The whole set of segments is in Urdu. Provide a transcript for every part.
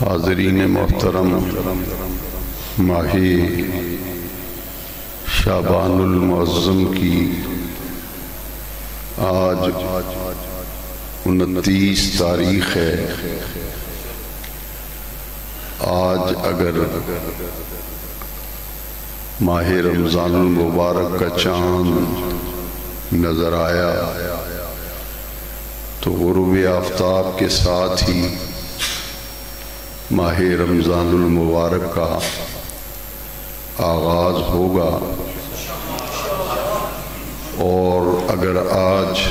حاضرین محترم، ماہ شعبان المعظم کی آج 29 تاریخ ہے۔ آج اگر ماہ رمضان المبارک کا چاند نظر آیا تو غروب آفتاب کے ساتھ ہی ماہ رمضان المبارک کا آغاز ہوگا، اور اگر آج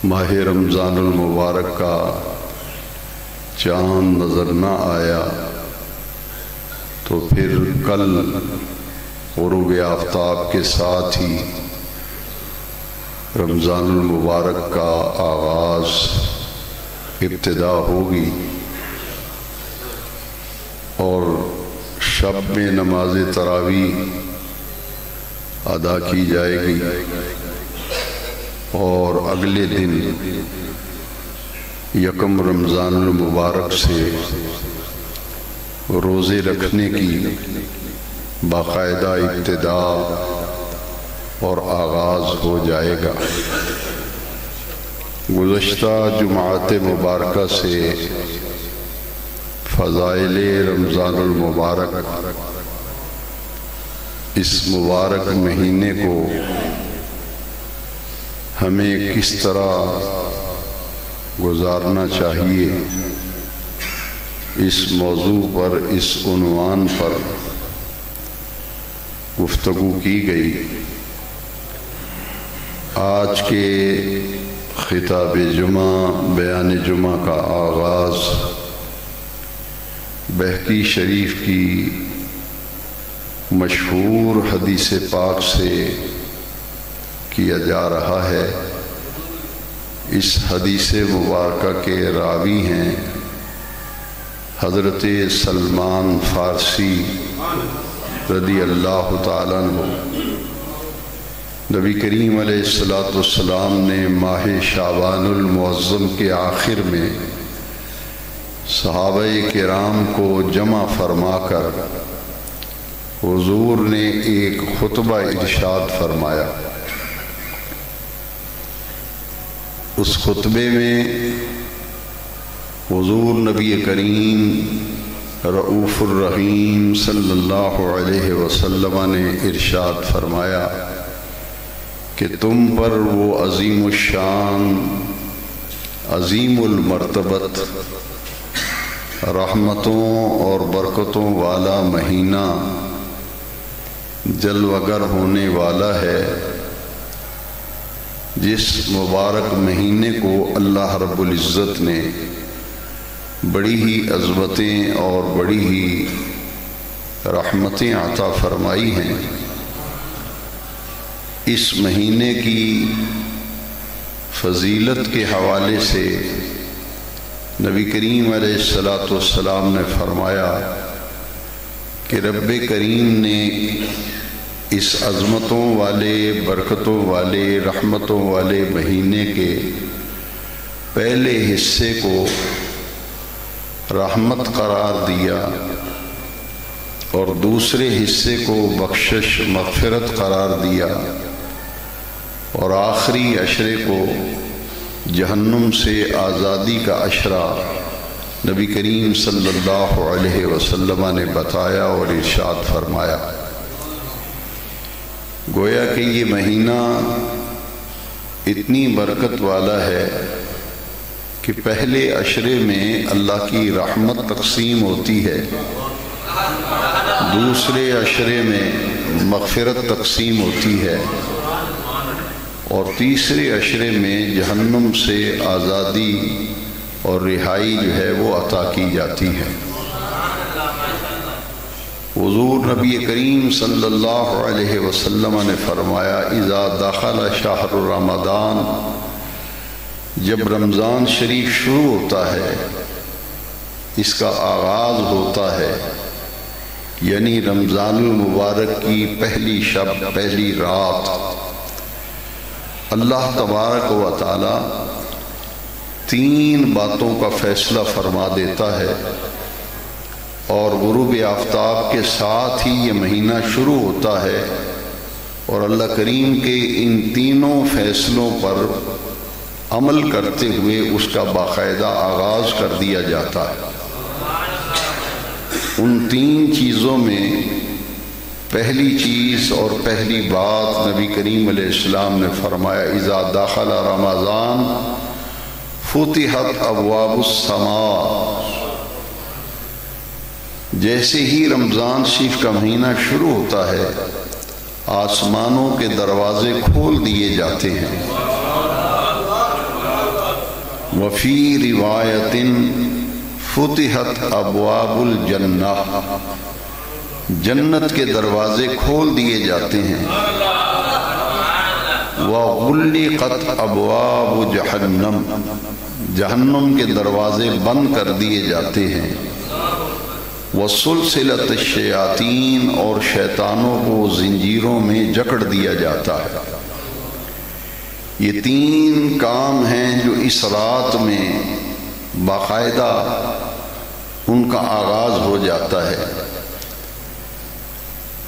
ماہ رمضان المبارک کا چاند نظر نہ آیا تو پھر کل غروب آفتاب کے ساتھ ہی رمضان المبارک کا آغاز ابتدا ہوگی، اور شب میں نماز تراویح ادا کی جائے گی، اور اگلے دن یکم رمضان المبارک سے روزے رکھنے کی باقاعدہ ابتدا اور آغاز ہو جائے گا۔ گزشتہ جمعات مبارکہ سے فضائل رمضان المبارک، اس مبارک مہینے کو ہمیں کس طرح گزارنا چاہیے، اس موضوع پر، اس عنوان پر گفتگو کی گئی۔ آج کے خطاب جمعہ، بیان جمعہ کا آغاز بہقی شریف کی مشہور حدیث پاک سے کیا جا رہا ہے۔ اس حدیث مبارکہ کے راوی ہیں حضرت سلمان فارسی رضی اللہ تعالیٰ عنہ۔ نبی کریم علیہ السلام نے ماہ شعبان المعظم کے آخر میں صحابہ کرام کو جمع فرما کر حضور نے ایک خطبہ ارشاد فرمایا۔ اس خطبے میں حضور نبی کریم رؤوف الرحیم صلی اللہ علیہ وسلم نے ارشاد فرمایا کہ تم پر وہ عظیم الشان، عظیم المرتبت، رحمتوں اور برکتوں والا مہینہ جلوگر ہونے والا ہے، جس مبارک مہینے کو اللہ رب العزت نے بڑی ہی عظمتیں اور بڑی ہی رحمتیں عطا فرمائی ہیں۔ اس مہینے کی فضیلت کے حوالے سے نبی کریم علیہ السلام نے فرمایا کہ رب کریم نے اس عظمتوں والے، برکتوں والے، رحمتوں والے مہینے کے پہلے حصے کو رحمت قرار دیا، اور دوسرے حصے کو بخشش، مغفرت قرار دیا، اور آخری عشرے کو جہنم سے آزادی کا عشرہ نبی کریم صلی اللہ علیہ وسلم نے بتایا اور ارشاد فرمایا۔ گویا کہ یہ مہینہ اتنی برکت والا ہے کہ پہلے عشرے میں اللہ کی رحمت تقسیم ہوتی ہے، دوسرے عشرے میں مغفرت تقسیم ہوتی ہے، اور تیسرے عشرے میں جہنم سے آزادی اور رہائی جو ہے وہ عطا کی جاتی ہے۔ حضور نبی کریم صلی اللہ علیہ وسلم نے فرمایا، اذا دخل شہر رمضان، جب رمضان شریف شروع ہوتا ہے، اس کا آغاز ہوتا ہے، یعنی رمضان المبارک کی پہلی شب، پہلی رات، اللہ تبارک و تعالی 3 باتوں کا فیصلہ فرما دیتا ہے، اور غروب آفتاب کے ساتھ ہی یہ مہینہ شروع ہوتا ہے، اور اللہ کریم کے ان تینوں فیصلوں پر عمل کرتے ہوئے اس کا باقاعدہ آغاز کر دیا جاتا ہے۔ ان 3 چیزوں میں پہلی چیز اور پہلی بات نبی کریم علیہ السلام نے فرمایا، اذا دخل رمضان فتحت ابواب السماء، جیسے ہی رمضان شریف کا مہینہ شروع ہوتا ہے آسمانوں کے دروازے کھول دیے جاتے ہیں۔ وفی روایت فتحت ابواب الجنہ، جنت کے دروازے کھول دیے جاتے ہیں۔ وغلقت ابواب جہنم، جہنم کے دروازے بند کر دیے جاتے ہیں۔ وسلسلت الشیاطین، اور شیطانوں کو زنجیروں میں جکڑ دیا جاتا ہے۔ یہ 3 کام ہیں جو اس رات میں باقاعدہ ان کا آغاز ہو جاتا ہے۔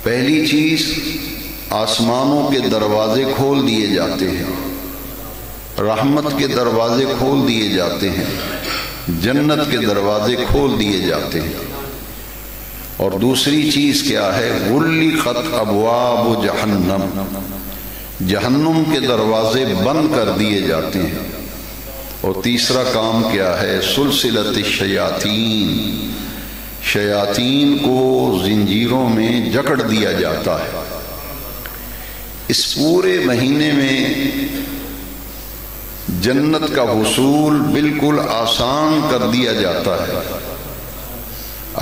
پہلی چیز، آسمانوں کے دروازے کھول دیے جاتے ہیں، رحمت کے دروازے کھول دیے جاتے ہیں، جنت کے دروازے کھول دیے جاتے ہیں۔ اور دوسری چیز کیا ہے؟ غلقت ابواب جہنم، جہنم کے دروازے بند کر دیے جاتے ہیں۔ اور تیسرا کام کیا ہے؟ سلسلت الشیاطین، شیاطین کو زنجیروں میں جکڑ دیا جاتا ہے۔ اس پورے مہینے میں جنت کا حصول بالکل آسان کر دیا جاتا ہے۔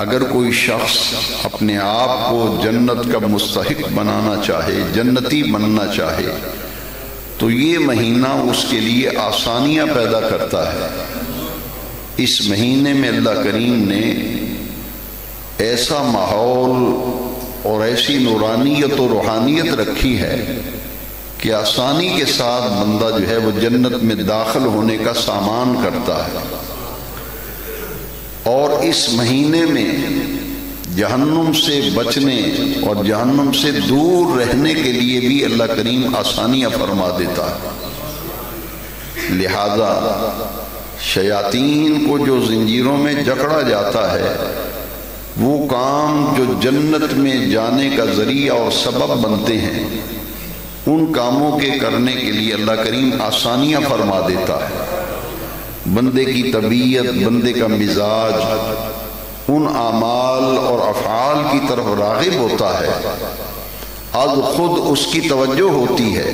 اگر کوئی شخص اپنے آپ کو جنت کا مستحق بنانا چاہے، جنتی بننا چاہے، تو یہ مہینہ اس کے لیے آسانیاں پیدا کرتا ہے۔ اس مہینے میں اللہ کریم نے ایسا ماحول اور ایسی نورانیت و روحانیت رکھی ہے کہ آسانی کے ساتھ بندہ جو ہے وہ جنت میں داخل ہونے کا سامان کرتا ہے۔ اور اس مہینے میں جہنم سے بچنے اور جہنم سے دور رہنے کے لیے بھی اللہ کریم آسانیاں فرما دیتا ہے۔ لہذا شیاطین کو جو زنجیروں میں جکڑا جاتا ہے، وہ کام جو جنت میں جانے کا ذریعہ اور سبب بنتے ہیں، ان کاموں کے کرنے کے لیے اللہ کریم آسانیاں فرما دیتا ہے۔ بندے کی طبیعت، بندے کا مزاج ان اعمال اور افعال کی طرف راغب ہوتا ہے، از خود اس کی توجہ ہوتی ہے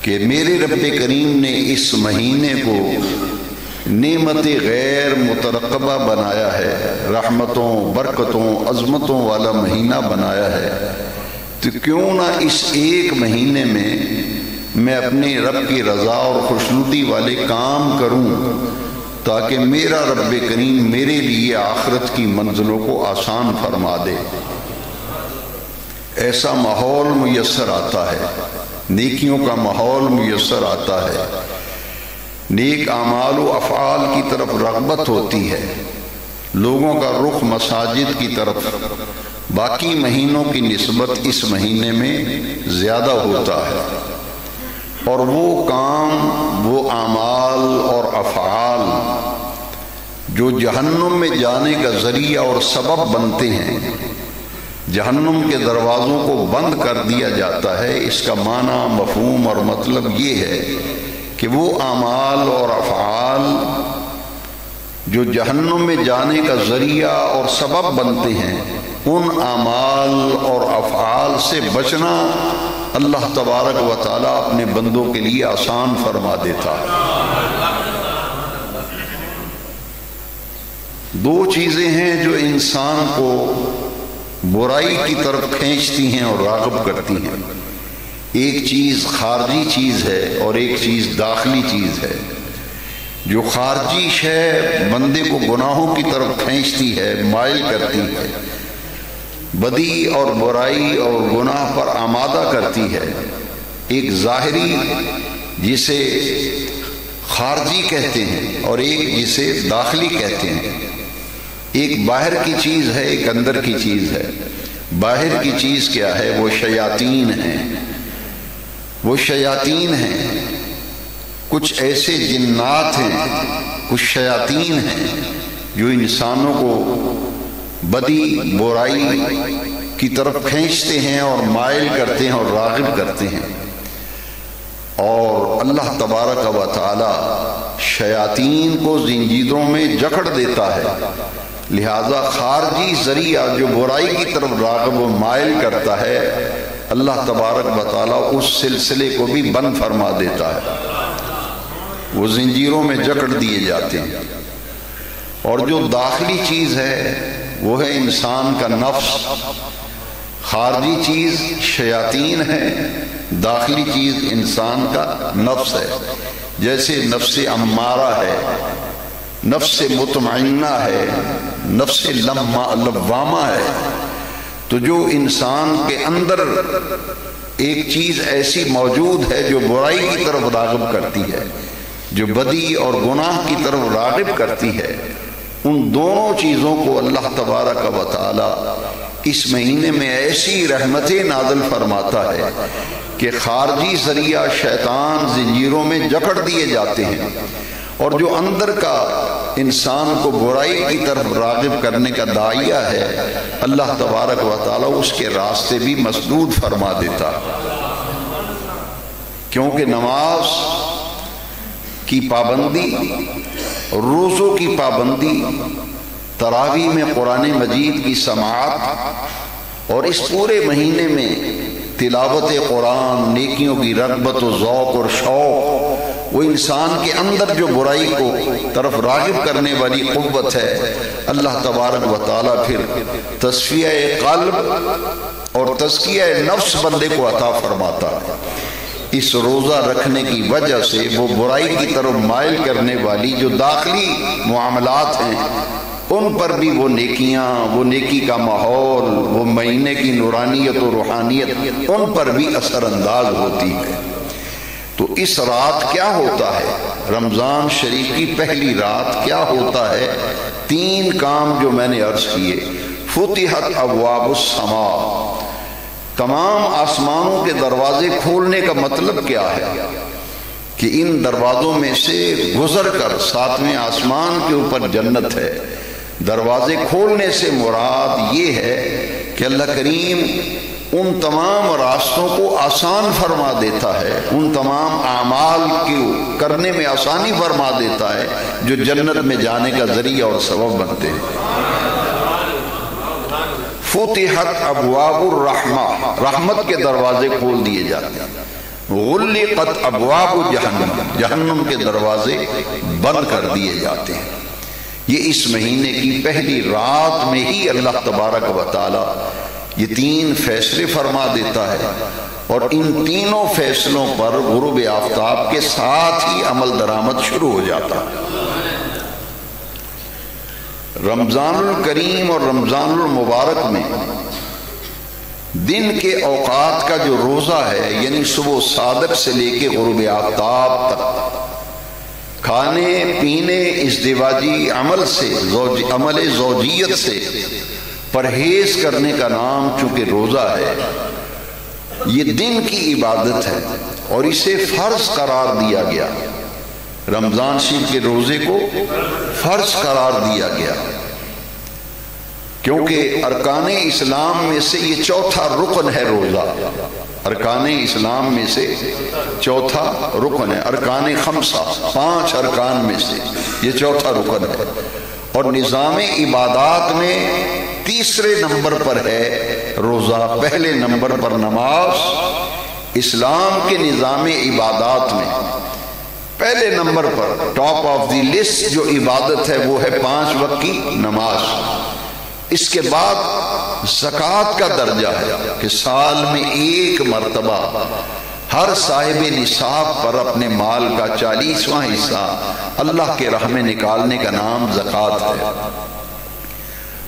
کہ میرے رب کریم نے اس مہینے کو نعمت غیر مترقبہ بنایا ہے، رحمتوں، برکتوں، عظمتوں والا مہینہ بنایا ہے، تو کیوں نہ اس ایک مہینے میں اپنے رب کی رضا اور خوشنودی والے کام کروں، تاکہ میرا رب کریم میرے لیے آخرت کی منزلوں کو آسان فرما دے۔ ایسا ماحول میسر آتا ہے، نیکیوں کا ماحول میسر آتا ہے، نیک اعمال و افعال کی طرف رغبت ہوتی ہے، لوگوں کا رخ مساجد کی طرف باقی مہینوں کی نسبت اس مہینے میں زیادہ ہوتا ہے، اور وہ کام، وہ اعمال اور افعال جو جہنم میں جانے کا ذریعہ اور سبب بنتے ہیں، جہنم کے دروازوں کو بند کر دیا جاتا ہے۔ اس کا معنی، مفہوم اور مطلب یہ ہے کہ وہ اعمال اور افعال جو جہنم میں جانے کا ذریعہ اور سبب بنتے ہیں، ان اعمال اور افعال سے بچنا اللہ تبارک و تعالیٰ اپنے بندوں کے لیے آسان فرما دیتا ہے۔ دو چیزیں ہیں جو انسان کو برائی کی طرف کھینچتی ہیں اور راغب کرتی ہیں، ایک چیز خارجی چیز ہے اور ایک چیز داخلی چیز ہے۔ جو خارجی شے بندے کو گناہوں کی طرف کھینچتی ہے، مائل کرتی ہے، بدی اور برائی اور گناہ پر آمادہ کرتی ہے، ایک ظاہری جسے خارجی کہتے ہیں اور ایک جسے داخلی کہتے ہیں۔ ایک باہر کی چیز ہے، ایک اندر کی چیز ہے۔ باہر کی چیز کیا ہے؟ وہ شیاطین ہیں، وہ شیاطین ہیں، کچھ ایسے جنات ہیں، کچھ شیاطین ہیں جو انسانوں کو بدی برائی کی طرف کھینچتے ہیں اور مائل کرتے ہیں اور راغب کرتے ہیں۔ اور اللہ تبارک و تعالی شیاطین کو زنجیروں میں جکڑ دیتا ہے، لہذا خارجی ذریعہ جو برائی کی طرف راغب و مائل کرتا ہے اللہ تبارک و تعالی اس سلسلے کو بھی بند فرما دیتا ہے، وہ زنجیروں میں جکڑ دیے جاتے ہیں۔ اور جو داخلی چیز ہے وہ ہے انسان کا نفس۔ خارجی چیز شیاطین ہے، داخلی چیز انسان کا نفس ہے۔ جیسے نفس امارہ ہے، نفس مطمئنہ ہے، نفس لوامہ ہے۔ تو جو انسان کے اندر ایک چیز ایسی موجود ہے جو برائی کی طرف راغب کرتی ہے، جو بدی اور گناہ کی طرف راغب کرتی ہے، ان دونوں چیزوں کو اللہ تبارک و تعالی اس مہینے میں ایسی رحمتیں نازل فرماتا ہے کہ خارجی ذریعہ شیطان زنجیروں میں جکڑ دیے جاتے ہیں، اور جو اندر کا انسان کو برائی کی طرف راغب کرنے کا داعیہ ہے اللہ تبارک و تعالی اس کے راستے بھی مسدود فرما دیتا۔ کیونکہ نماز کی پابندی، روزوں کی پابندی، تراویح میں قرآن مجید کی سماعت اور اس پورے مہینے میں تلاوت قرآن، نیکیوں کی رغبت و ذوق اور شوق، وہ انسان کے اندر جو برائی کو طرف راغب کرنے والی قوت ہے اللہ تبارک و تعالیٰ پھر تصفیہ قلب اور تزکیہ نفس بندے کو عطا فرماتا ہے۔ اس روزہ رکھنے کی وجہ سے وہ برائی کی طرف مائل کرنے والی جو داخلی معاملات ہیں ان پر بھی وہ نیکیاں، وہ نیکی کا ماحول، وہ مہینے کی نورانیت و روحانیت ان پر بھی اثر انداز ہوتی ہے۔ تو اس رات کیا ہوتا ہے؟ رمضان شریف کی پہلی رات کیا ہوتا ہے؟ 3 کام جو میں نے عرض کیے۔ فتحت ابواب السماء، تمام آسمانوں کے دروازے کھولنے کا مطلب کیا ہے؟ کہ ان دروازوں میں سے گزر کر 7ویں آسمان کے اوپر جنت ہے۔ دروازے کھولنے سے مراد یہ ہے کہ اللہ کریم ان تمام راستوں کو آسان فرما دیتا ہے، ان تمام اعمال کو کرنے میں آسانی فرما دیتا ہے جو جنت میں جانے کا ذریعہ اور سبب بنتے ہیں۔ فتحت ابواب الرحمہ، رحمت کے دروازے کھول دیے جاتے ہیں۔ غلقت ابواب جہنم، جہنم کے دروازے بند کر دیے جاتے ہیں۔ یہ اس مہینے کی پہلی رات میں ہی اللہ تبارک و تعالی یہ 3 فیصلے فرما دیتا ہے، اور ان تینوں فیصلوں پر غروب آفتاب کے ساتھ ہی عمل درآمد شروع ہو جاتا ہے۔ رمضان الکریم اور رمضان المبارک میں دن کے اوقات کا جو روزہ ہے، یعنی صبح صادق سے لے کے غروب آفتاب تک کھانے پینے ازدواجی عمل سے، عمل زوجیت سے پرہیز کرنے کا نام چونکہ روزہ ہے، یہ دن کی عبادت ہے اور اسے فرض قرار دیا گیا۔ رمضان شریف کے روزے کو فرض قرار دیا گیا کیونکہ ارکان اسلام میں سے یہ چوتھا رکن ہے روزہ۔ ارکان اسلام میں سے چوتھا رکن ہے، ارکان خمسہ 5 ارکان میں سے یہ چوتھا رکن ہے، اور نظام عبادات میں تیسرے نمبر پر ہے روزہ، پہلے نمبر پر نماز۔ اسلام کے نظام عبادات میں پہلے number per top of the list جو عبادت ہے وہ ہے 5 وقت کی نماز۔ اس کے بعد زکوٰۃ کا درجہ ہے کہ سال میں 1 مرتبہ ہر صاحب نصاب پر اپنے مال کا 40واں حصہ اللہ کے راہ میں نکالنے کا نام زکوٰۃ ہے۔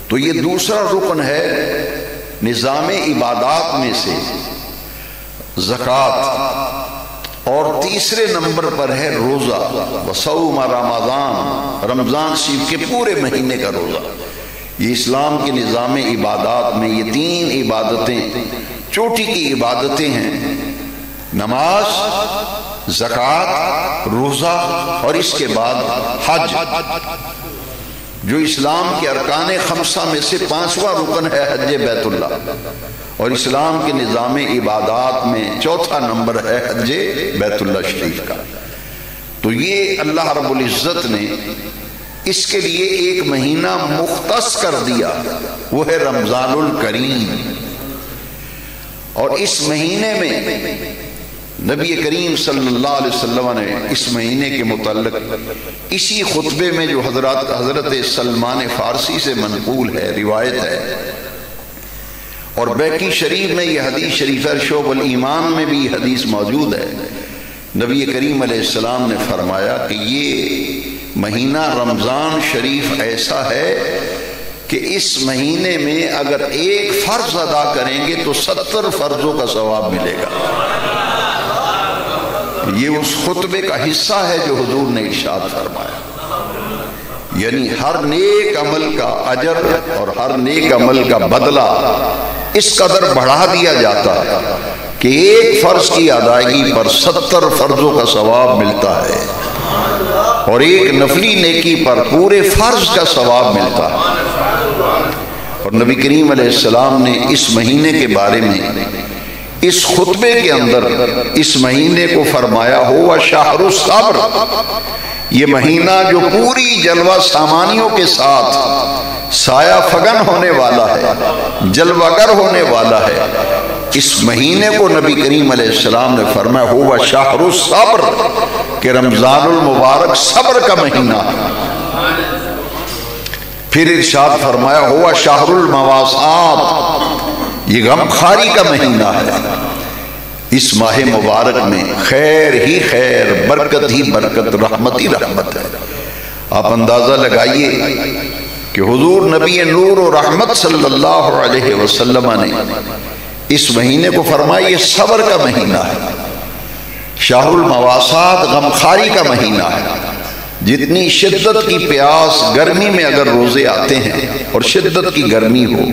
تو یہ دوسرا رکن ہے نظام عبادات میں سے زکوٰۃ، اور تیسرے نمبر پر ہے روزہ، وصوم رمضان، رمضان شریف کے پورے مہینے کا روزہ۔ یہ اسلام کے نظام عبادات میں یہ 3 عبادتیں چوٹی کی عبادتیں ہیں، نماز، زکوٰۃ، روزہ، اور اس کے بعد حج، جو اسلام کے ارکان 5 میں سے 5واں رکن ہے حج بیت اللہ، اور اسلام کے نظام عبادات میں 4تھا نمبر ہے حج بیت اللہ شریف کا۔ تو یہ اللہ رب العزت نے اس کے لیے ایک مہینہ مختص کر دیا، وہ ہے رمضان الکریم۔ اور اس مہینے میں نبی کریم صلی اللہ علیہ وسلم نے اس مہینے کے متعلق اسی خطبے میں جو حضرت سلمان فارسی سے منقول ہے، روایت ہے، اور بیہقی شریف میں یہ حدیث شریف ہے، شعب الایمان میں بھی یہ حدیث موجود ہے، نبی کریم علیہ السلام نے فرمایا کہ یہ مہینہ رمضان شریف ایسا ہے کہ اس مہینے میں اگر ایک فرض ادا کریں گے تو 70 فرضوں کا ثواب ملے گا۔ یہ اس خطبے کا حصہ ہے جو حضور نے ارشاد فرمایا، یعنی ہر نیک عمل کا اجر اور ہر نیک عمل کا بدلہ اس قدر بڑھا دیا جاتا ہے کہ ایک فرض کی ادائیگی پر 70 فرضوں کا ثواب ملتا ہے، اور ایک نفلی نیکی پر پورے فرض کا ثواب ملتا ہے۔ اور نبی کریم علیہ السلام نے اس مہینے کے بارے میں اس خطبے کے اندر اس مہینے کو فرمایا، ہوا شہر الصبر، یہ مہینہ جو پوری جلوہ سامانیوں کے ساتھ سایہ فگن ہونے والا ہے، جلوہ گر ہونے والا ہے، اس مہینے کو نبی کریم علیہ السلام نے فرمایا ہوا شہر الصبر، کہ رمضان المبارک صبر کا مہینہ ہے۔ پھر ارشاد فرمایا ہوا شہر المواسات، یہ غمخواری کا مہینہ ہے۔ اس ماہ مبارک میں خیر ہی خیر، برکت ہی برکت، رحمت ہی رحمت ہے۔ آپ اندازہ لگائیے کہ حضور نبی نور و رحمت صلی اللہ علیہ وسلم نے اس مہینے کو فرمایا یہ صبر کا مہینہ ہے، شہر المواسات غمخواری کا مہینہ ہے۔ جتنی شدت کی پیاس گرمی میں اگر روزے آتے ہیں اور شدت کی گرمی ہو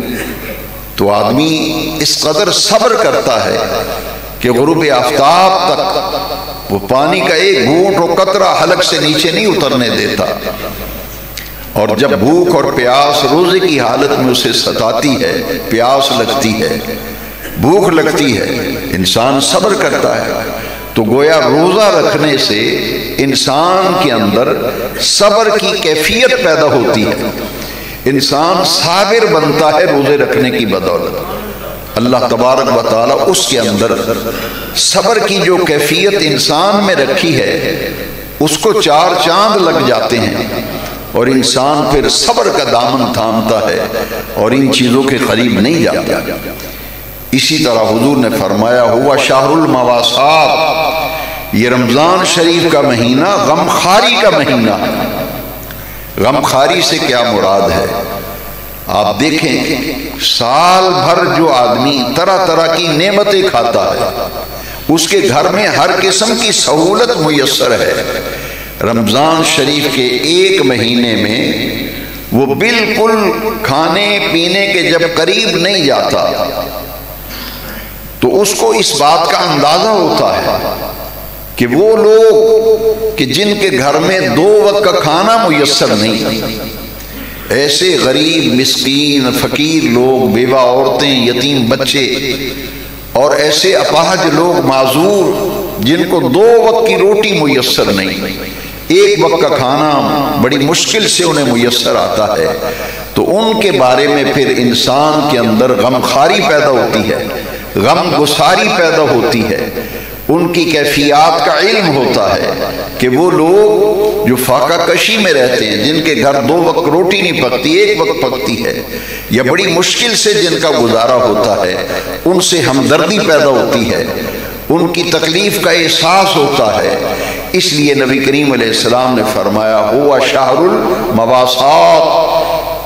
تو آدمی اس قدر صبر کرتا ہے کہ غروب آفتاب تک وہ پانی کا ایک گھونٹ و قطرہ حلق سے نیچے نہیں اترنے دیتا، اور جب بھوک اور پیاس روزے کی حالت میں اسے ستاتی ہے، پیاس لگتی ہے، بھوک لگتی ہے، انسان صبر کرتا ہے۔ تو گویا روزہ رکھنے سے انسان کے اندر صبر کی کیفیت پیدا ہوتی ہے، انسان صابر بنتا ہے روزے رکھنے کی بدولت۔ اللہ تبارک و تعالیٰ اس کے اندر صبر کی جو کیفیت انسان میں رکھی ہے اس کو 4 چاند لگ جاتے ہیں، اور انسان پھر صبر کا دامن تھامتا ہے اور ان چیزوں کے قریب نہیں جاتا۔ اسی طرح حضور نے فرمایا ہوا شہر المواسات، یہ رمضان شریف کا مہینہ غمخواری کا مہینہ ہے۔ غمخواری سے کیا مراد ہے؟ آپ دیکھیں سال بھر جو آدمی طرح طرح کی نعمتیں کھاتا ہے، اس کے گھر میں ہر قسم کی سہولت میسر ہے، رمضان شریف کے ایک مہینے میں وہ بالکل کھانے پینے کے جب قریب نہیں جاتا تو اس کو اس بات کا اندازہ ہوتا ہے کہ وہ لوگ کہ جن کے گھر میں 2 وقت کا کھانا میسر نہیں، ایسے غریب مسکین فقیر لوگ، بیوہ عورتیں، یتیم بچے، اور ایسے اپاہج لوگ معذور جن کو 2 وقت کی روٹی میسر نہیں، ایک وقت کا کھانا بڑی مشکل سے انہیں میسر آتا ہے، تو ان کے بارے میں پھر انسان کے اندر غمخواری پیدا ہوتی ہے، غم گساری پیدا ہوتی ہے، ان کی کیفیات کا علم ہوتا ہے کہ وہ لوگ جو فاقہ کشی میں رہتے ہیں، جن کے گھر 2 وقت روٹی نہیں پکتی، ایک وقت پکتی ہے، یا بڑی مشکل سے جن کا گزارا ہوتا ہے، ان سے ہمدردی پیدا ہوتی ہے، ان کی تکلیف کا احساس ہوتا ہے۔ اس لیے نبی کریم علیہ السلام نے فرمایا ہوا شہر المواسات،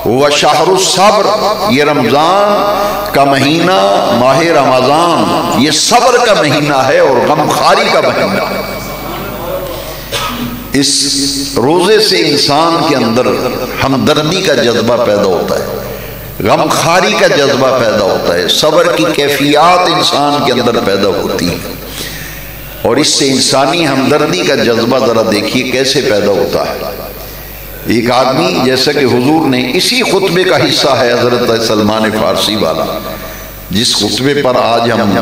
ہوا شہر الصبر، یہ رمضان کا مہینہ ماہ رمضان یہ صبر کا مہینہ ہے اور غمخواری کا مہینہ ہے۔ اس روزے سے انسان کے اندر ہمدردی کا جذبہ پیدا ہوتا ہے، غمخواری کا جذبہ پیدا ہوتا ہے، صبر کی کیفیات انسان کے اندر پیدا ہوتی ہے، اور اس سے انسانی ہمدردی کا جذبہ ذرا دیکھیے کیسے پیدا ہوتا ہے۔ ایک آدمی، جیسا کہ حضور نے اسی خطبے کا حصہ ہے حضرت سلمان فارسی والا، جس خطبے پر آج ہم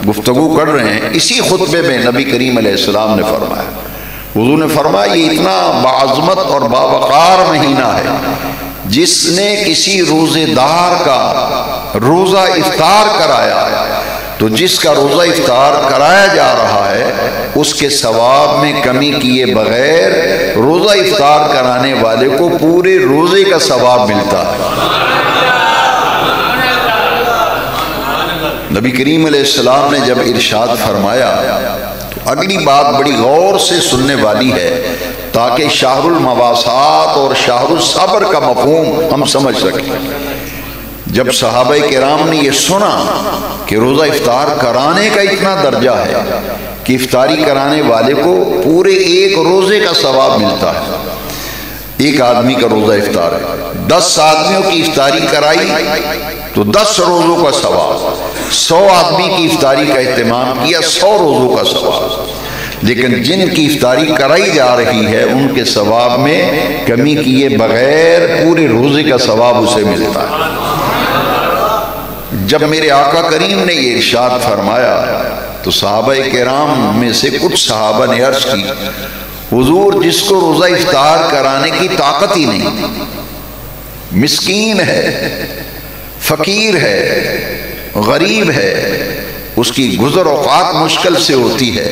گفتگو کر رہے ہیں، اسی خطبے میں نبی کریم علیہ السلام نے فرمایا، حضور نے فرمایا یہ اتنا باعظمت اور باوقار مہینہ ہے، جس نے کسی روزے دار کا روزہ افطار کرایا تو جس کا روزہ افطار کرایا جا رہا ہے اس کے ثواب میں کمی کیے بغیر روزہ افطار کرانے والے کو پورے روزے کا ثواب ملتا ہے۔ نبی کریم علیہ السلام نے جب ارشاد فرمایا تو اگلی بات بڑی غور سے سننے والی ہے تاکہ شہر المواسات اور شہر الصبر کا مفہوم ہم سمجھ سکیں۔ جب صحابہ کرام نے یہ سنا کہ روزہ افطار کرانے کا اتنا درجہ ہے کہ افطاری کرانے والے کو پورے ایک روزے کا ثواب ملتا ہے، ایک آدمی کا روزہ افطار ہے، 10 آدمیوں کی افطاری کرائی تو 10 روزوں کا ثواب، 100 آدمی کی افطاری کا اہتمام کیا 100 روزوں کا ثواب، لیکن جن کی افطاری کرائی جا رہی ہے ان کے ثواب میں کمی کیے بغیر پورے روزے کا ثواب اسے ملتا ہے۔ جب میرے آقا کریم نے یہ ارشاد فرمایا تو صحابہ کرام میں سے کچھ صحابہ نے عرض کی، حضور جس کو روزہ افطار کرانے کی طاقت ہی نہیں، مسکین ہے، فقیر ہے، غریب ہے، اس کی گزر اوقات مشکل سے ہوتی ہے،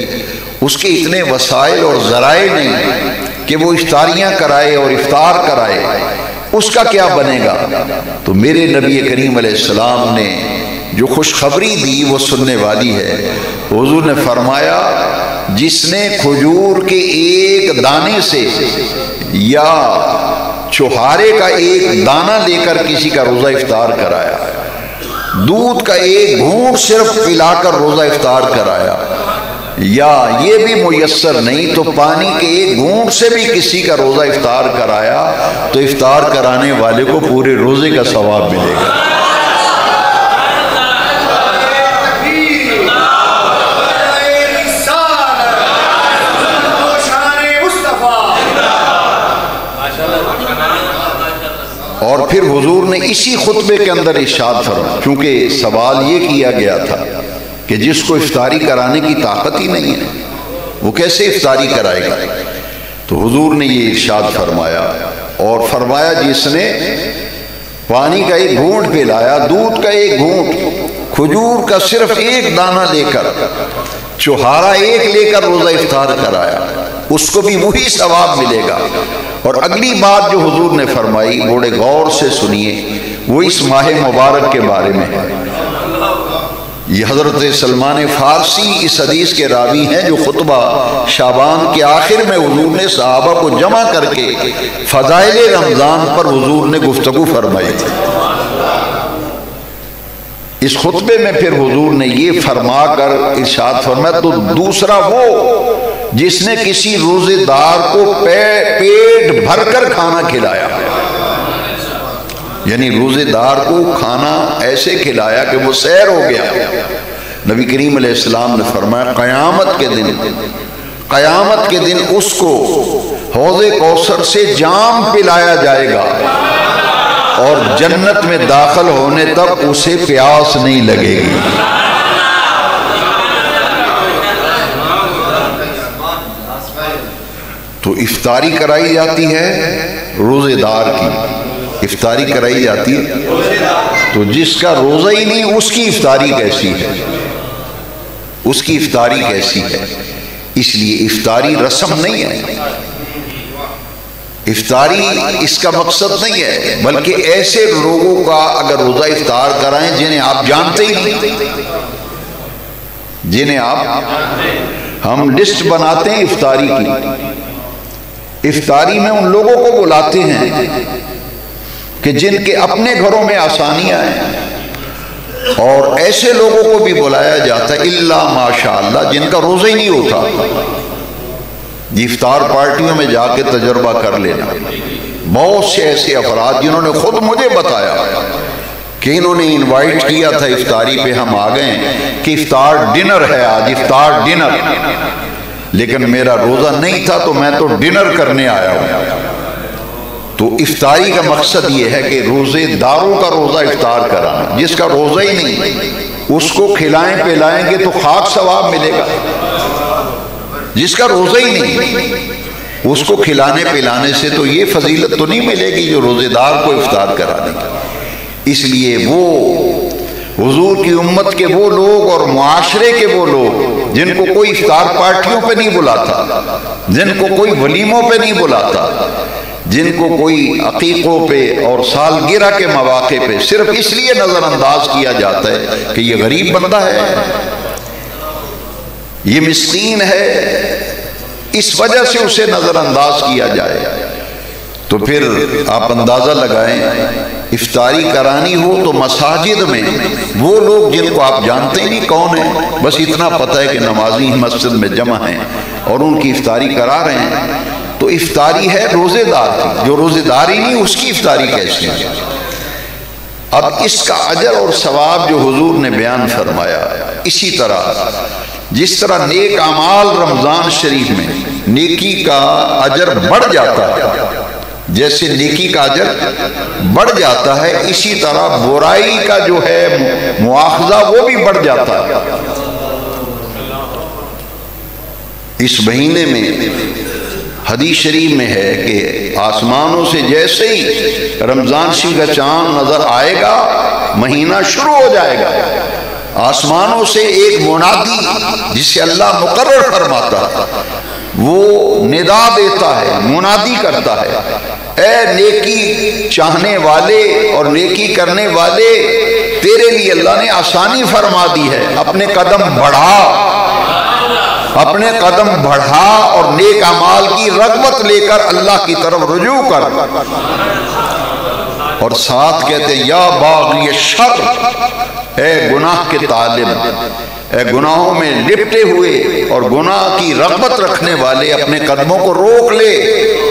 اس کے اتنے وسائل اور ذرائع نہیں کہ وہ افطاریاں کرائے اور افطار کرائے، اس کا کیا بنے گا؟ تو میرے نبی کریم علیہ السلام نے جو خوشخبری دی وہ سننے والی ہے۔ حضور نے فرمایا جس نے کھجور کے ایک دانے سے یا چھہارے کا ایک دانہ لے کر کسی کا روزہ افطار کرایا، دودھ کا ایک گھونٹ صرف پلا کر روزہ افطار کرایا، یا یہ بھی میسر نہیں تو پانی کے ایک گھونٹ سے بھی کسی کا روزہ افطار کرایا تو افطار کرانے والے کو پورے روزے کا ثواب ملے گا۔ اور پھر حضور نے اسی خطبے کے اندر ارشاد فرمایا، کیونکہ سوال یہ کیا گیا تھا کہ جس کو افطاری کرانے کی طاقت ہی نہیں ہے وہ کیسے افطاری کرائے گا، تو حضور نے یہ ارشاد فرمایا اور فرمایا جس نے پانی کا ایک گھونٹ پلایا، دودھ کا ایک گھونٹ، کھجور کا صرف ایک دانہ لے کر، چھہارا ایک لے کر روزہ افطار کرایا، اس کو بھی وہی ثواب ملے گا۔ اور اگلی بات جو حضور نے فرمائی بڑے غور سے سنیے، وہ اس ماہ مبارک کے بارے میں ہے۔ یہ حضرت سلمان فارسی اس حدیث کے راوی ہیں جو خطبہ شعبان کے آخر میں حضور نے صحابہ کو جمع کر کے فضائل رمضان پر حضور نے گفتگو فرمائی تھی۔ اس خطبے میں پھر حضور نے یہ فرما کر ارشاد فرمایا تو دوسرا وہ جس نے کسی روزے دار کو پیٹ بھر کر کھانا کھلایا، یعنی روزے دار کو کھانا ایسے کھلایا کہ وہ سیر ہو گیا۔ نبی کریم علیہ السلام نے فرمایا قیامت کے دن اس کو حوض کوثر سے جام پلایا جائے گا اور جنت میں داخل ہونے تک اسے پیاس نہیں لگے گی۔ تو افطاری کرائی جاتی ہے روزے دار کی، افطاری کرائی جاتی ہے، تو جس کا روزہ ہی نہیں اس کی افطاری کیسی ہے، اس کی افطاری کیسی ہے؟ اس لیے افطاری رسم نہیں ہے، افطاری اس کا مقصد نہیں ہے، بلکہ ایسے لوگوں کا اگر روزہ افطار کرائیں جنہیں آپ جانتے ہی نہیں، جنہیں آپ، ہم لسٹ بناتے ہیں افطاری کی، افطاری میں ان لوگوں کو بلاتے ہیں کہ جن کے اپنے گھروں میں آسانیاں ہیں، اور ایسے لوگوں کو بھی بلایا جاتا ہے الا ماشاءاللہ جن کا روزہ ہی نہیں ہوتا. افطار پارٹیوں میں جا کے تجربہ کر لینا. بہت سے ایسے افراد جنہوں نے خود مجھے بتایا کہ انہوں نے انوائٹ کیا تھا افطاری پہ، ہم آ گئے کہ افطار ڈنر ہے آج، افطار ڈنر، لیکن میرا روزہ نہیں تھا تو میں تو ڈنر کرنے آیا ہوں. تو افطاری کا مقصد یہ ہے کہ روزے داروں کا روزہ افطار کرانا. جس کا روزہ ہی نہیں اس کو کھلائیں پلائیں گے تو خاک ثواب ملے گا. جس کا روزہ ہی نہیں اس کو کھلانے پلانے سے تو یہ فضیلت تو نہیں ملے گی جو روزے دار کو افطار کرانے کی. اس لیے وہ حضور کی امت کے وہ لوگ اور معاشرے کے وہ لوگ جن کو کوئی افطار پارٹیوں پہ نہیں بلاتا، جن کو کوئی ولیموں پہ نہیں بلاتا، جن کو کوئی عقیقوں پہ اور سالگرہ کے مواقع پہ صرف اس لیے نظر انداز کیا جاتا ہے کہ یہ غریب بندہ ہے، یہ مسکین ہے، اس وجہ سے اسے نظر انداز کیا جائے. تو پھر آپ اندازہ لگائیں افطاری کرانی ہو تو مساجد میں وہ لوگ جن کو آپ جانتے ہی نہیں کون ہیں، بس اتنا پتہ ہے کہ نمازی مسجد میں جمع ہیں اور ان کی افطاری کرا رہے ہیں. تو افطاری ہے روزے دار کی، جو روزے دار ہی نہیں اس کی افطاری کیسی ہے؟ اب اس کا اجر اور ثواب جو حضور نے بیان فرمایا، اسی طرح جس طرح نیک اعمال رمضان شریف میں نیکی کا اجر بڑھ جاتا ہے، جیسے نیکی کا اجر بڑھ جاتا ہے، اسی طرح برائی کا جو ہے مواخذہ وہ بھی بڑھ جاتا ہے. اس مہینے میں حدیث شریف میں ہے کہ آسمانوں سے جیسے ہی رمضان شریف کا چاند نظر آئے گا مہینہ شروع ہو جائے گا. آسمانوں سے ایک منادی جسے اللہ مقرر فرماتا ہے وہ ندا دیتا ہے، منادی کرتا ہے، اے نیکی چاہنے والے اور نیکی کرنے والے، تیرے لیے اللہ نے آسانی فرما دی ہے، اپنے قدم بڑھا، اپنے قدم بڑھا اور نیک اعمال کی رغبت لے کر اللہ کی طرف رجوع کر. اور ساتھ کہتے ہیں یا باغی شر، اے گناہ کے طالب، اے گناہوں میں لپٹے ہوئے اور گناہ کی رغبت رکھنے والے، اپنے قدموں کو روک لے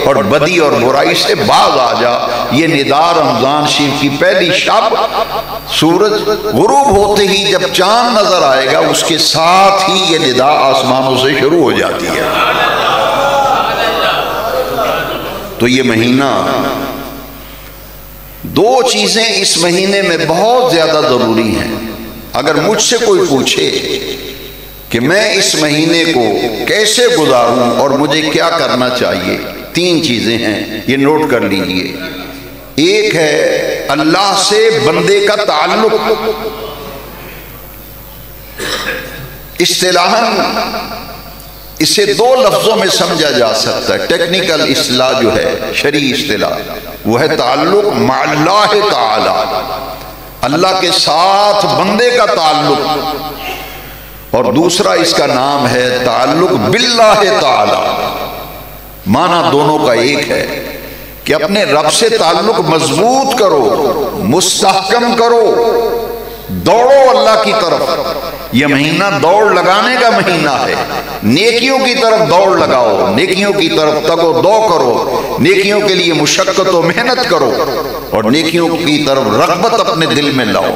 اور بدی اور برائی سے باز آ جا. یہ ندا رمضان شریف کی پہلی شب سورج غروب ہوتے ہی جب چاند نظر آئے گا اس کے ساتھ ہی یہ ندا آسمانوں سے شروع ہو جاتی ہے. تو یہ مہینہ، دو چیزیں اس مہینے میں بہت زیادہ ضروری ہیں. اگر مجھ سے کوئی پوچھے کہ میں اس مہینے کو کیسے گزاروں اور مجھے کیا کرنا چاہیے، تین چیزیں ہیں، یہ نوٹ کر لیجئے. ایک ہے اللہ سے بندے کا تعلق. اصطلاحاً اسے دو لفظوں میں سمجھا جا سکتا ہے. ٹیکنیکل اصطلاح جو ہے، شرعی اصطلاح، وہ ہے تعلق مع اللہ تعالی، اللہ کے ساتھ بندے کا تعلق. اور دوسرا اس کا نام ہے تعلق باللہ تعالی. معنی دونوں کا ایک ہے کہ اپنے رب سے تعلق مضبوط کرو، مستحکم کرو، دوڑو اللہ کی طرف. یہ مہینہ دوڑ لگانے کا مہینہ ہے. نیکیوں کی طرف دوڑ لگاؤ، نیکیوں کی طرف تگ و دو کرو، نیکیوں کے لیے مشقت و محنت کرو اور نیکیوں کی طرف رغبت اپنے دل میں لاؤ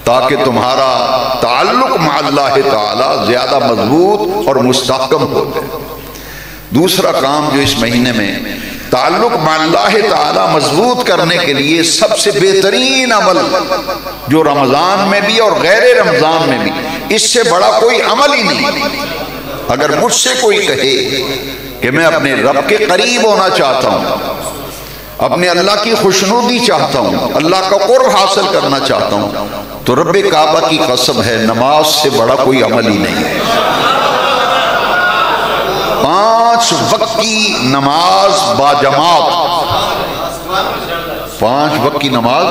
تاکہ تمہارا تعلق مع اللہ تعالی زیادہ مضبوط اور مستحکم ہو جائے. دوسرا کام جو اس مہینے میں تعلق مع اللہ تعالی مضبوط کرنے کے لیے سب سے بہترین عمل جو رمضان میں بھی اور غیر رمضان میں بھی، اس سے بڑا کوئی عمل ہی نہیں. اگر مجھ سے کوئی کہے کہ میں اپنے رب کے قریب ہونا چاہتا ہوں، اپنے اللہ کی خوشنودی چاہتا ہوں، اللہ کا قرب حاصل کرنا چاہتا ہوں، تو رب کعبہ کی قسم ہے نماز سے بڑا کوئی عمل ہی نہیں ہے. 5 وقت کی نماز باجماعت، 5 وقت کی نماز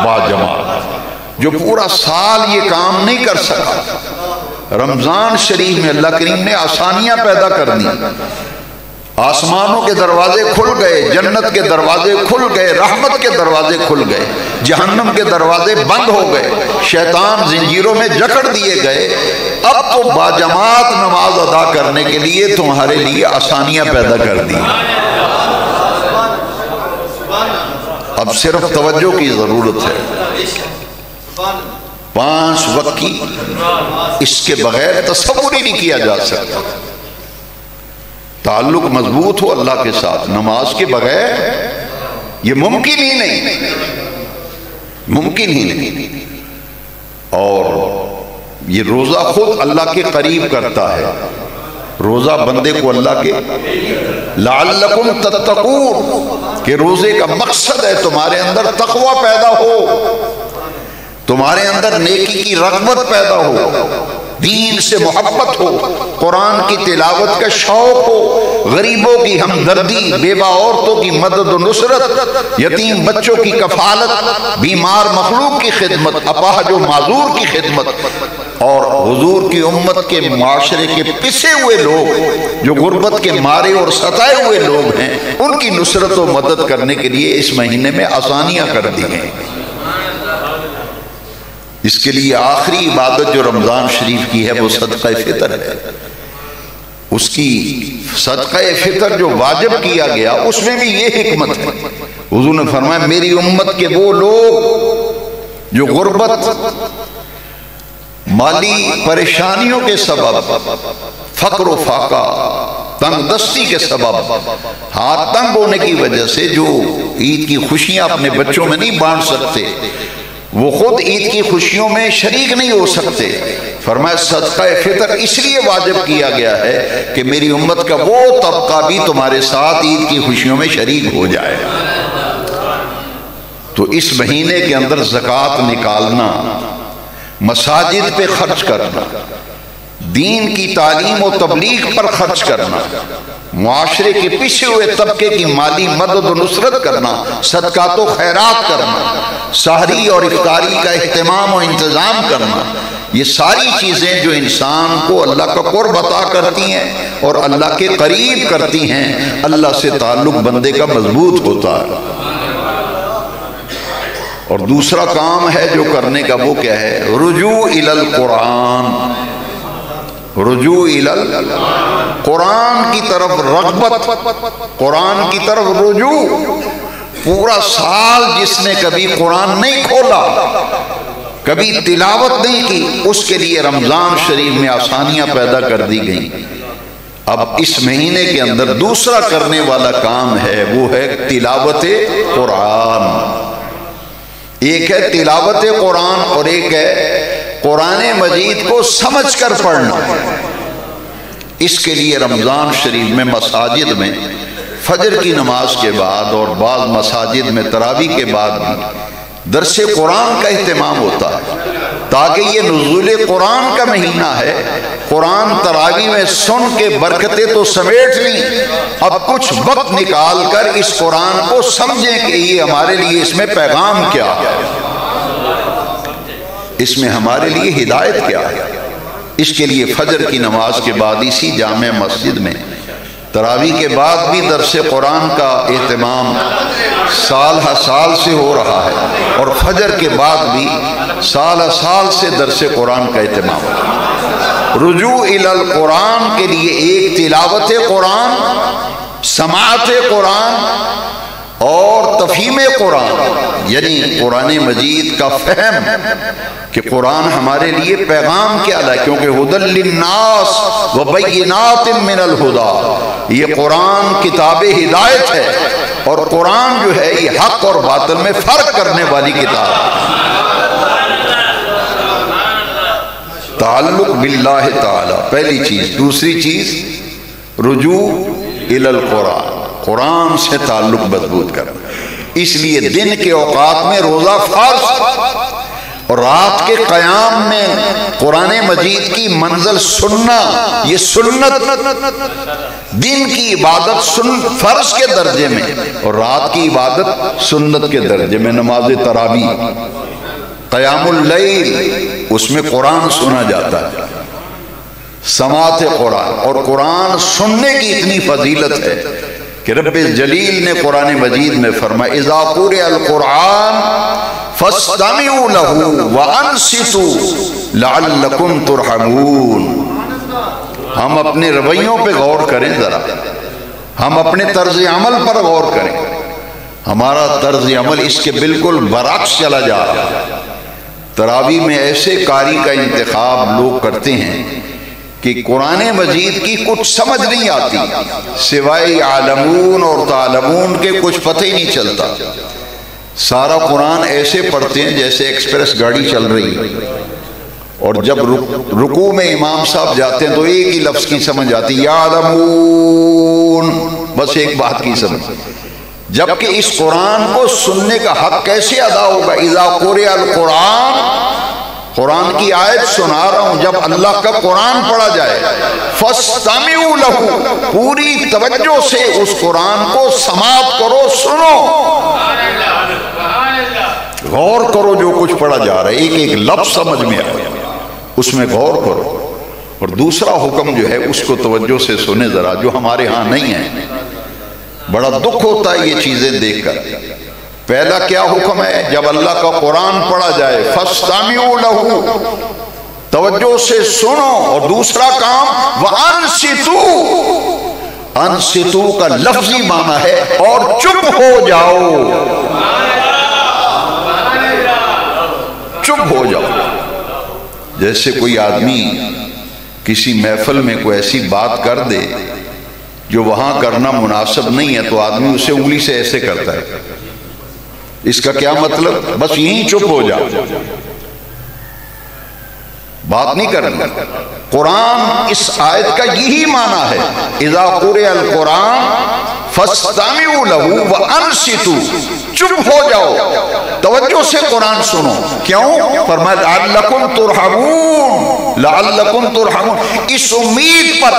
باجماعت، جو پورا سال یہ کام نہیں کر سکا، رمضان شریف میں اللہ کریم نے آسانیاں پیدا کر دی. آسمانوں کے دروازے کھل گئے، جنت کے دروازے کھل گئے، رحمت کے دروازے کھل گئے، جہنم کے دروازے بند ہو گئے، شیطان زنجیروں میں جکڑ دیے گئے۔ اب تو باجماعت نماز ادا کرنے کے لیے تمہارے لیے آسانیاں پیدا کر دی۔ اب صرف توجہ کی ضرورت ہے۔ 5 وقت کی اس کے بغیر تصور ہی نہیں کیا جا سکتا۔ تعلق مضبوط ہو اللہ کے ساتھ، نماز کے بغیر یہ ممکن ہی نہیں، ممکن ہی نہیں۔ اور یہ روزہ خود اللہ کے قریب کرتا ہے، روزہ بندے کو اللہ کے لعلکم تتقون کہ روزے کا مقصد ہے تمہارے اندر تقوی پیدا ہو، تمہارے اندر نیکی کی رغبت پیدا ہو، دین سے محبت ہو، قرآن کی تلاوت کا شوق ہو، غریبوں کی ہمدردی، بیوہ عورتوں کی مدد و نصرت، یتیم بچوں کی کفالت، بیمار مخلوق کی خدمت، اپاہج و معذور کی خدمت، اور حضور کی امت کے معاشرے کے پسے ہوئے لوگ جو غربت کے مارے اور ستائے ہوئے لوگ ہیں ان کی نصرت و مدد کرنے کے لیے اس مہینے میں آسانیاں کر دی ہیں۔ اس کے لیے آخری عبادت جو رمضان شریف کی ہے وہ صدقہ فطر ہے۔ اس کی صدقہ فطر جو واجب کیا گیا اس میں بھی یہ حکمت ہے۔ حضور نے فرمایا میری امت کے وہ لوگ جو غربت، مالی پریشانیوں کے سبب، فقر و فاقہ، تنگ دستی کے سبب، ہاتھ تنگ ہونے کی وجہ سے جو عید کی خوشیاں اپنے بچوں میں نہیں بانٹ سکتے، وہ خود عید کی خوشیوں میں شریک نہیں ہو سکتے، فرمایا صدقہ فطر اس لیے واجب کیا گیا ہے کہ میری امت کا وہ طبقہ بھی تمہارے ساتھ عید کی خوشیوں میں شریک ہو جائے۔ تو اس مہینے کے اندر زکوٰۃ نکالنا، مساجد پہ خرچ کرنا، دین کی تعلیم و تبلیغ پر خرچ کرنا، معاشرے کے پیچھے ہوئے طبقے کی مالی مدد و نصرت کرنا، صدقات و خیرات کرنا، سحری اور افطاری کا اہتمام و انتظام کرنا، یہ ساری چیزیں جو انسان کو اللہ کا قرب عطا کرتی ہیں اور اللہ کے قریب کرتی ہیں، اللہ سے تعلق بندے کا مضبوط ہوتا ہے۔ اور دوسرا کام ہے جو کرنے کا وہ کیا ہے؟ رجوع الی القرآن، رجوع الی قرآن کی طرف رغبت، قرآن کی طرف رجوع۔ پورا سال جس نے کبھی قرآن نہیں کھولا، کبھی تلاوت نہیں کی، اس کے لیے رمضان شریف میں آسانیاں پیدا کر دی گئیں۔ اب اس مہینے کے اندر دوسرا کرنے والا کام ہے وہ ہے تلاوت قرآن۔ ایک ہے تلاوت قرآن اور ایک ہے قرآن مجید کو سمجھ کر پڑھنا۔ اس کے لیے رمضان شریف میں مساجد میں فجر کی نماز کے بعد اور بعض مساجد میں تراویح کے بعد بھی درس قرآن کا اہتمام ہوتا ہے، تاکہ یہ نزول قرآن کا مہینہ ہے، قرآن تراویح میں سن کے برکتیں تو سمیٹ لیں، اب کچھ وقت نکال کر اس قرآن کو سمجھیں کہ یہ ہمارے لیے اس میں پیغام کیا ہے، اس میں ہمارے لیے ہدایت کیا ہے۔ اس کے لیے فجر کی نماز کے بعد اسی جامع مسجد میں تراویح کے بعد بھی درس قرآن کا اہتمام سال ہر سال سے ہو رہا ہے، اور فجر کے بعد بھی سال ہر سال سے درس قرآن کا اہتمام ہو رہا ہے۔ رجوع الی القرآن کے لیے ایک تلاوت قرآن، سماعت قرآن اور تفہیم قرآن، یعنی قرآن مجید کا فہم کہ قرآن ہمارے لیے پیغام کیا ہے، کیونکہ ھدی للناس وبینات من الہدی، یہ قرآن کتاب ہدایت ہے، اور قرآن جو ہے یہ حق اور باطل میں فرق کرنے والی کتاب ہے۔ تعلق باللہ تعالی پہلی چیز، دوسری چیز رجوع الی القرآن، قرآن سے تعلق مضبوط کرنا۔ اس لیے دن کے اوقات میں روزہ فرض اور رات کے قیام میں قرآن مجید کی منزل سننا، یہ سنت، دن کی عبادت فرض کے درجے میں اور رات کی عبادت سنت کے درجے میں۔ نماز تراویح، قیام اللیل، اس میں قرآن سنا جاتا ہے۔ سماعت قرآن، اور قرآن سننے کی اتنی فضیلت ہے کہ رب جلیل نے قرآن مجید میں فرمایا اذا قرئ القرآن فاستمعوا له وانصتوا لعلکم ترحمون۔ ہم اپنے رویوں پہ غور کریں ذرا، ہم اپنے طرز عمل پر غور کریں۔ ہمارا طرز عمل اس کے بالکل برعکس چلا جا رہا ہے۔ تراویح میں ایسے قاری کا انتخاب لوگ کرتے ہیں کہ قرآن مجید کی کچھ سمجھ نہیں آتی، سوائے عالمون اور تعلمون کے کچھ پتہ ہی نہیں چلتا۔ سارا قرآن ایسے پڑھتے ہیں جیسے ایکسپریس گاڑی چل رہی ہے، اور جب رکوع میں امام صاحب جاتے ہیں تو ایک ہی لفظ کی سمجھ آتی، یعلمون، بس ایک بات کی سمجھ۔ جبکہ اس قرآن کو سننے کا حق کیسے ادا ہوگا؟ اذا قرئ القرآن، قرآن کی آیت سنا رہا ہوں، جب اللہ کا قرآن پڑھا جائے فاستمعوا له، پوری توجہ سے اس قرآن کو سماعت کرو، سنو، غور کرو جو کچھ پڑھا جا رہا ہے، ایک ایک لفظ سمجھ میں آئے اس میں غور کرو۔ اور دوسرا حکم جو ہے اس کو توجہ سے سنے ذرا، جو ہمارے ہاں نہیں ہے۔ بڑا دکھ ہوتا ہے یہ چیزیں دیکھ کر۔ پہلا کیا حکم ہے؟ جب اللہ کا قرآن پڑھا جائے فاستمعوا له، توجہ سے سنو، اور دوسرا کام وانصتوا، انصتوا کا لفظی معنی ہے اور چپ ہو جاؤ، چپ ہو جاؤ۔ جیسے کوئی آدمی کسی محفل میں کوئی ایسی بات کر دے جو وہاں کرنا مناسب نہیں ہے، تو آدمی اسے انگلی سے ایسے کرتا ہے، اس کا کیا مطلب؟ بس یہیں چپ ہو جاؤ، بات نہیں کرنا۔ قرآن اس آیت کا یہی معنی ہے، اذا قرئ القرآن فاستمعوا له وانصتوا، چپ ہو جاؤ، توجہ سے قرآن سنو۔ کیوں؟ فرمایا لعلکم ترحمون، لعلکم ترحمون، اس امید پر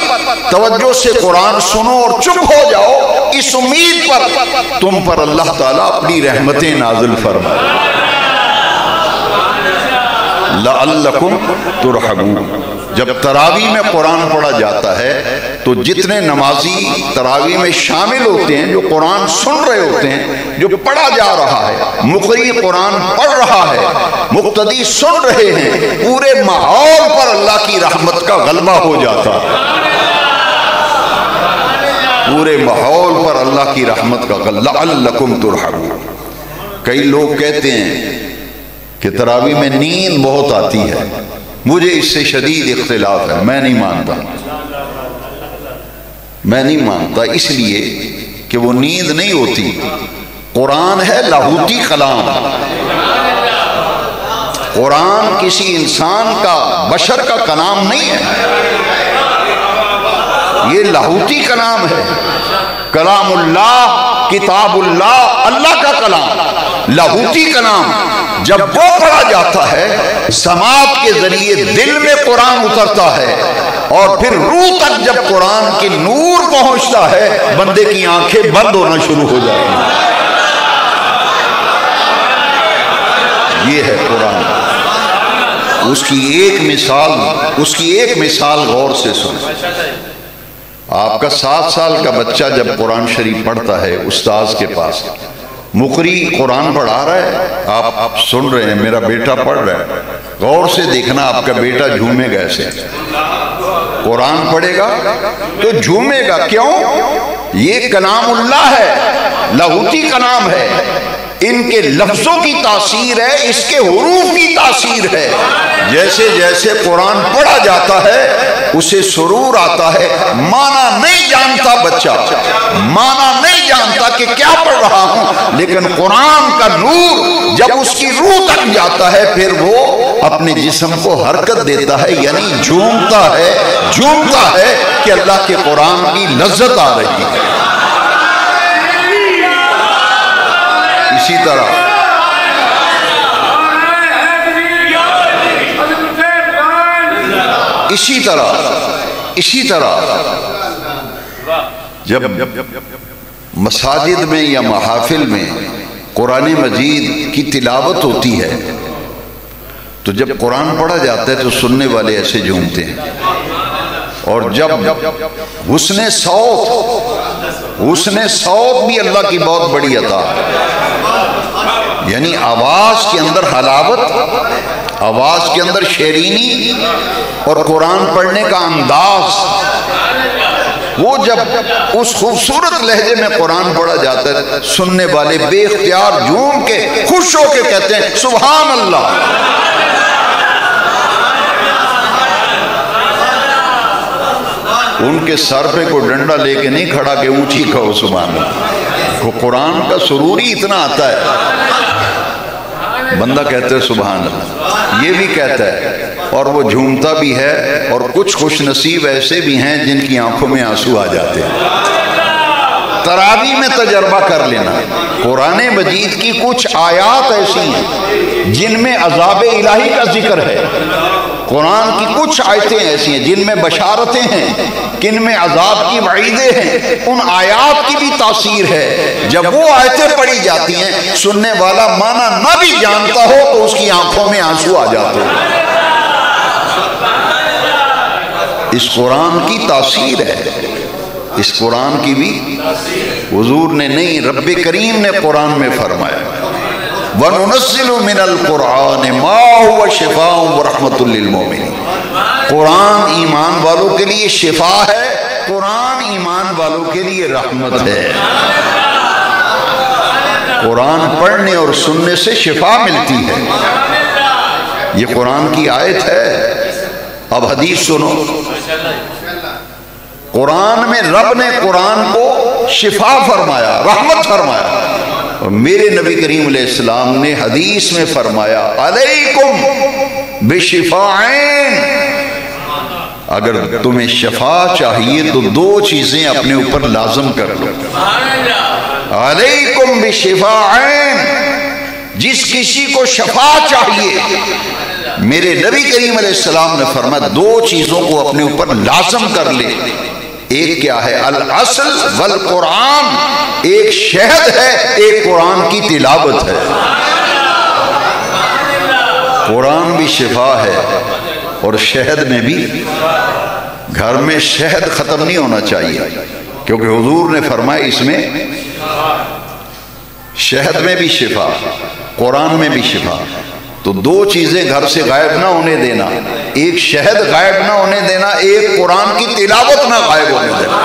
توجہ سے قرآن سنو اور چپ ہو جاؤ، اس امید پر تم پر اللہ تعالیٰ اپنی رحمتیں نازل فرمائے، لعلکم ترحمون۔ جب تراویح میں قرآن پڑھا جاتا ہے تو جتنے نمازی تراویح میں شامل ہوتے ہیں، جو قرآن سن رہے ہوتے ہیں، جو پڑھا جا رہا ہے، مقری قرآن پڑھ رہا ہے، مقتدی سن رہے ہیں، پورے ماحول پر اللہ کی رحمت کا غلبہ ہو جاتا ہے، پورے ماحول پر اللہ کی رحمت کا غلبہ، لعلکم ترحمون۔ کئی لوگ کہتے ہیں کہ تراویح میں نیند بہت آتی ہے، مجھے اس سے شدید اختلاف ہے، میں نہیں مانتا، میں نہیں مانتا، اس لیے کہ وہ نیند نہیں ہوتی۔ قرآن ہے لاہوتی کلام، قرآن کسی انسان کا، بشر کا کلام نہیں ہے، یہ لاہوتی کلام ہے۔ کلام اللہ، کتاب اللہ، اللہ کا کلام، لاہوتی کلام۔ جب وہ پڑھا جاتا ہے سماعت کے ذریعے دل میں قرآن اترتا ہے، اور پھر روح تک جب قرآن کی نور پہنچتا ہے، بندے کی آنکھیں بند ہونا شروع ہو جاتی ہیں۔ یہ ہے قرآن۔ اس کی ایک مثال غور سے سنیں۔ آپ کا 7 سال کا بچہ جب قرآن شریف پڑھتا ہے استاذ کے پاس، مقری قرآن پڑھا رہا ہے، آپ سن رہے ہیں، میرا بیٹا پڑھ رہا ہے، غور سے دیکھنا آپ کا بیٹا جھومے گا ایسے، قرآن پڑھے گا تو جھومے گا۔ کیوں؟ یہ کلام اللہ ہے، لاہوتی کلام ہے، ان کے لفظوں کی تاثیر ہے، اس کے حروف کی تاثیر ہے۔ جیسے جیسے قرآن پڑھا جاتا ہے اسے سرور آتا ہے، معنی نہیں جانتا بچہ، معنی نہیں جانتا کہ کیا پڑھ رہا ہوں، لیکن قرآن کا نور جب اس کی روح تک جاتا ہے پھر وہ اپنے جسم کو حرکت دیتا ہے، یعنی جھومتا ہے کہ اللہ کے قرآن کی لذت آ رہی ہے۔ اسی طرح جب مساجد میں یا محافل میں قرآن مجید کی تلاوت ہوتی ہے تو جب قرآن پڑھا جاتا ہے تو سننے والے ایسے جھومتے ہیں، اور جب حسن صوت بھی اللہ کی بہت بڑی عطا ہے، یعنی آواز کے اندر حلاوت، آواز کے اندر شیرینی اور قرآن پڑھنے کا انداز، وہ جب اس خوبصورت لہجے میں قرآن پڑھا جاتا ہے سننے والے بے اختیار جھوم کے خوش ہو کے کہتے ہیں سبحان اللہ۔ ان کے سر پہ کوئی ڈنڈا لے کے نہیں کھڑا کہ اونچی کہو سبحان اللہ، وہ قرآن کا سرور ہی اتنا آتا ہے، بندہ کہتا ہے سبحان اللہ، یہ بھی کہتا ہے اور وہ جھومتا بھی ہے، اور کچھ خوش نصیب ایسے بھی ہیں جن کی آنکھوں میں آنسو آ جاتے ہیں۔ تراویح میں تجربہ کر لینا، قرآن مجید کی کچھ آیات ایسی ہیں جن میں عذاب الہی کا ذکر ہے، قرآن کی کچھ آیتیں ایسی ہیں جن میں بشارتیں ہیں، کن میں عذاب کی وعیدیں ہیں، ان آیات کی بھی تاثیر ہے۔ جب وہ آیتیں پڑھی جاتی ہیں سننے والا معنی نہ بھی جانتا ہو تو اس کی آنکھوں میں آنسو آ جاتے ہیں۔ اس قرآن کی تاثیر ہے، اس قرآن کی بھی حضور نے نہیں، رب کریم نے قرآن میں فرمایا وَنُنَزِّلُ مِنَ الْقُرْآنِ مَا هُوَ شِفَاءٌ وَرَحْمَةٌ لِّلْمُؤْمِنِينَ۔ قرآن ایمان والوں کے لیے شفا ہے، قرآن ایمان والوں کے لیے رحمت ہے۔ قرآن پڑھنے اور سننے سے شفا ملتی ہے، یہ قرآن کی آیت ہے۔ اب حدیث سنو، قرآن میں رب نے قرآن کو شفا فرمایا، رحمت فرمایا، اور میرے نبی کریم علیہ السلام نے حدیث میں فرمایا علیکم بشفاعین، اگر تمہیں شفا چاہیے تو دو چیزیں اپنے اوپر لازم کر لو۔ علیکم بشفاعین، جس کسی کو شفا چاہیے میرے نبی کریم علیہ السلام نے فرمایا دو چیزوں کو اپنے اوپر لازم کر لے۔ ایک کیا ہے؟ العسل والقرآن، ایک شہد ہے، ایک قرآن کی تلاوت ہے۔ قرآن بھی شفا ہے اور شہد میں بھی، گھر میں شہد ختم نہیں ہونا چاہیے، کیونکہ حضور نے فرمایا اس میں شہد میں بھی شفا، قرآن میں بھی شفا۔ تو دو چیزیں گھر سے غائب نہ ہونے دینا، ایک شہد غائب نہ ہونے دینا، ایک قرآن کی تلاوت نہ غائب ہونے دینا۔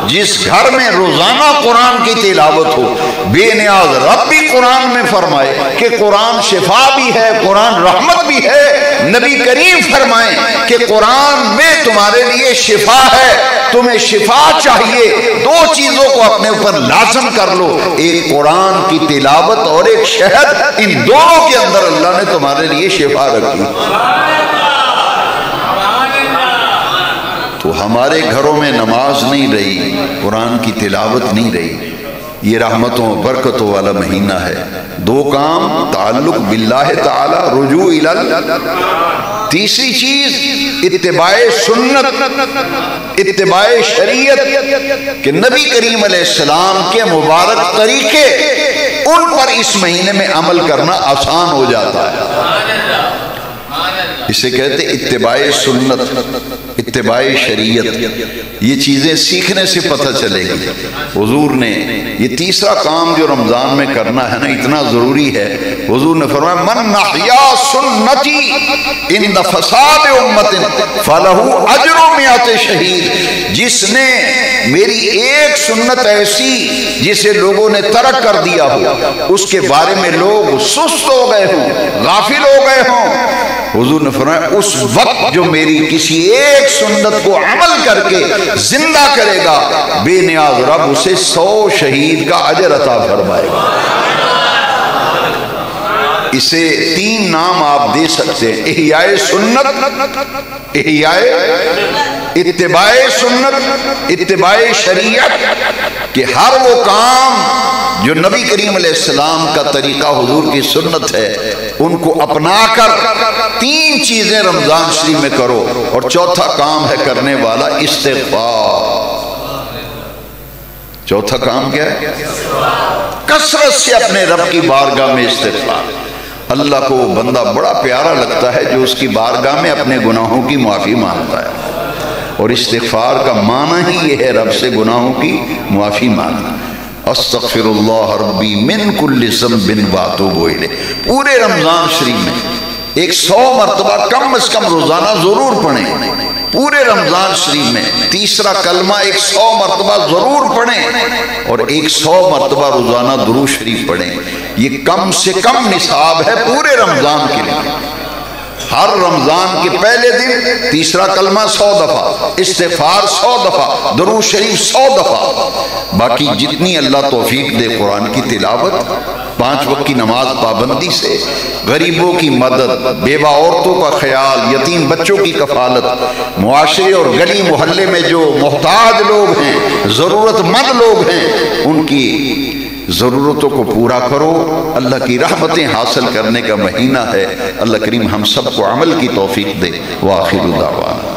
جس گھر میں روزانہ قرآن کی تلاوت ہو، بے نیاز رب بھی قرآن میں فرمائے کہ قرآن شفا بھی ہے، قرآن رحمت بھی ہے، نبی کریم فرمائیں کہ قرآن میں تمہارے لیے شفا ہے، تمہیں شفا چاہیے دو چیزوں کو اپنے اوپر لازم کر لو، ایک قرآن کی تلاوت اور ایک شہد، ان دونوں کے اندر اللہ نے تمہارے لیے شفا رکھی۔ تو ہمارے گھروں میں نماز نہیں رہی، قرآن کی تلاوت نہیں رہی، یہ رحمتوں برکتوں والا مہینہ ہے۔ دو کام، تعلق باللہ تعالی، رجوع الی، تیسری چیز اتباع سنت، اتباع شریعت، کہ نبی کریم علیہ السلام کے مبارک طریقے، ان پر اس مہینے میں عمل کرنا آسان ہو جاتا ہے۔ اسے کہتے اتباع سنت، اتباع شریعت، یہ چیزیں سیکھنے سے پتہ چلے گی۔ حضور نے یہ تیسرا کام جو رمضان میں کرنا ہے نا، اتنا ضروری ہے، حضور نے فرمایا من احیا سنتی عند فساد امت فلہ اجر مئات شہید، جس نے میری ایک سنت ایسی جسے لوگوں نے ترک کر دیا ہو، اس کے بارے میں لوگ سست ہو گئے ہوں، غافل ہو گئے ہوں، حضور نے فرمایا اس وقت جو میری کسی ایک سنت کو عمل کر کے زندہ کرے گا، بے نیاز رب اسے 100 شہید کا اجر عطا فرمائے گا۔ اسے 3 نام آپ دے سکتے ہیں، احیاء سنت، احیاء اتباع سنت، اتباع شریعت، کہ ہر وہ کام جو نبی کریم علیہ السلام کا طریقہ حضور کی سنت ہے ان کو اپنا کر 3 چیزیں رمضان شریف میں کرو، اور چوتھا کام ہے کرنے والا استغفار۔ چوتھا کام کیا ہے؟ کثرت سے اپنے رب کی بارگاہ میں استغفار۔ اللہ کو وہ بندہ بڑا پیارا لگتا ہے جو اس کی بارگاہ میں اپنے گناہوں کی معافی مانگتا ہے۔ اور استغفار کا معنی ہی یہ ہے رب سے گناہوں کی معافی مانگنا. استغفر اللہ ربی من کل ذنب واتوب الیہ. پورے رمضان شریف میں 100 مرتبہ کم از کم روزانہ ضرور پڑھیں. پورے رمضان شریف میں تیسرا کلمہ 100 مرتبہ ضرور پڑھیں اور 100 مرتبہ روزانہ درود شریف پڑھیں. یہ کم سے کم نصاب ہے پورے رمضان کے لیے. ہر رمضان کے پہلے دن تیسرا کلمہ 100 دفعہ، استغفار 100 دفعہ، درود شریف 100 دفعہ. باقی جتنی اللہ توفیق دے قرآن کی تلاوت، 5 وقت کی نماز پابندی سے، غریبوں کی مدد، بیوہ عورتوں کا خیال، یتیم بچوں کی کفالت، معاشرے اور گلی محلے میں جو محتاج لوگ ہیں، ضرورت مند لوگ ہیں، ان کی ضرورتوں کو پورا کرو. اللہ کی رحمتیں حاصل کرنے کا مہینہ ہے. اللہ کریم ہم سب کو عمل کی توفیق دے. وآخر دعوانا